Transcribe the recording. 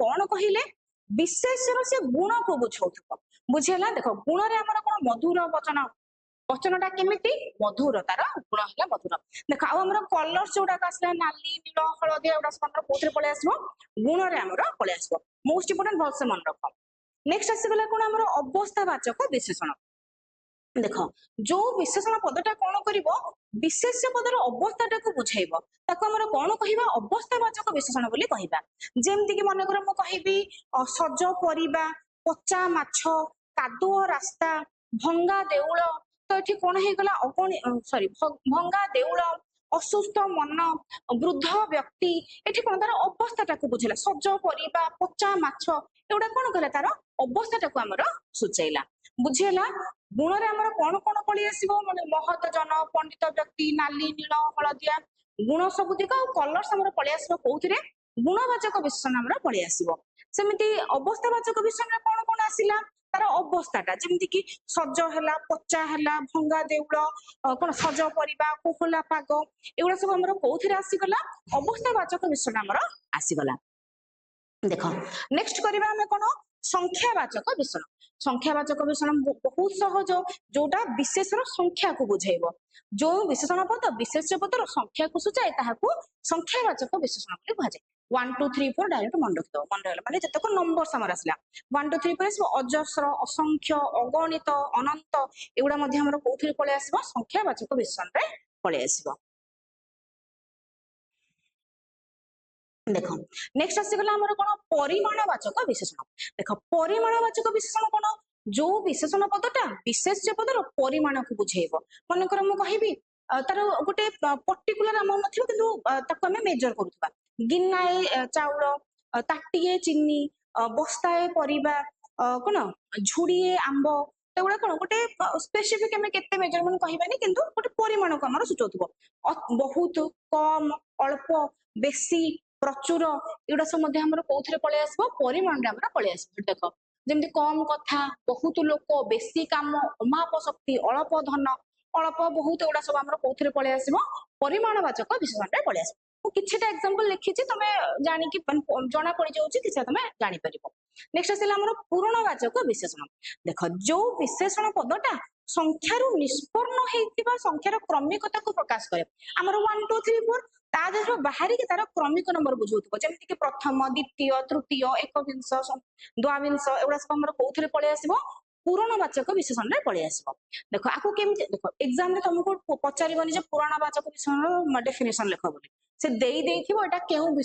कौन कहले विशेषर से गुण को बुझाउथबो बुझेला देखो गुण रे हमर कोन मधुर वचन वचनटा केमिति मधुर तार गुण है मधुर देख आम कलर जोड़ा आसला नाली नील हलदिया गुड़ा सब कौन पलि आसो गुण रे आमर पलि आसो मोस्ट इंपोर्टेंट भलसे मन रख नेक्स्ट आसीगला कोन आमर अवस्थावाचक विशेषण देख जो विशेषण पदटा कौन कर विशेष्य पदर अवस्था को बुझेब ताको आमर कौन कहवा अवस्थावाचक विशेषण बोली कहवा जेमती कि मनकर मु कहबी सज परिबा पचा माछ कादुओ रास्ता भंगा देउल तो ये कौन होगा सॉरी भंगा देउल असुस्थ मन वृद्ध व्यक्ति ये कौन तार अवस्था को बुझेला सज परिबा पचा माछ एगुड़ा कौन कहला तार अवस्था को आमर सूचेला बुझेला गुण रे आमर कौन कौन पलि आसिबो माने महत जन पंडित व्यक्ति नाली नील हलदिया गुण सबुतिक कलर्स आमर पलि आसिबो कोउथिरे गुणवाचक विशेषण आमर पलि आसिबो सेमिति अवस्थावाचक विशेषण कौन कौन आसिला तार अवस्थाटा जेमति कि सज हैला पचा हैला भंगा देउल कोन सज परिबा कोहला पाग एगुड़ा सब आमर कोउथिरे आसिगला अवस्थावाचक विशेषण आमर आसिगला देख नेक्स्ट करबा हमें कोन संख्यावाचक विशेषण संख्यावाचक विशेषण बहुत सहज जोटा विशेषण संख्या को बुझेब जो विशेषण पद विशेष पदर संख्या को सूचाए ताहाकू संख्यावाचक विशेषण बोली कहा जाए 1 2 3 4 डायरेक्ट मन रखिद मन रहा माने जतक नंबर समर आसला 1 2 3 पर अजस्र असंख्य अगणित अनंत एगुड़ा हमर कोउथिरे पळे आसीबो संख्यावाचक विशेषण रे पळे आसीबो देख नेक्स्ट आसीगला हमर कोन परिमाणवाचक विशेषण देख परिमाणवाचक विशेषण कोन जो विशेषण पदटा विशेष्य पदर परिमाण को बुझेब मनकर मु कहबी तार गोटे पर्टिकुलर अमाउंट नथिबो किंतु ताको हमें मेजर करूथबा गिन्नाए चाउल ताटिए चीनी बस्ताए परिबा कोन झुड़िए आंब एगुड़ा कोन गोटे स्पेसिफिक हमें केते मेजरमेंट कहबानी किंतु गोटे परिमाण को हमर सूचौथबो बहुत कम अल्प बेसी प्रचुर एगुड़ा सब हमर कोउथिरे पळे आसबो परिमाण रे हमर पळे आसबो देख जेमति कम कथा बहुत लोक बेसी काम अमाप शक्ति अल्प धन अल्प बहुत एगुड़ा सब हमर कोउथिरे पळे आसबो परिमाणवाचक विशेषण रे पळे आसबो मु किछटा एग्जांपल लिखिछि तमे जानि कि जना पड़ी जाउछि किछटा तमे जानि परिबो नेक्स्ट आसिला हमर पूर्णवाचक विशेषण देख जो विशेषण पदटा संख्यारु निष्पन्न हेतिबा संख्यार क्रमिकता को प्रकाश करे हमर 1 2 3 4 ता देशो बाहरी के तार क्रमिक नंबर बुझौथबो जेमति कि प्रथम द्वितीय तृतीय एकविंश द्वाविंश एगुड़ा सब हमर कोउथिरे पळे आसीबो पूर्णवाचक विशेषण रे पळे आसीबो देखो आको केमति देखो एग्जाम रे तुमको पचारिबनी जे पूर्णवाचक विशेषण डेफिनेशन लिखो बोली से देई देइथिबो एटा केउ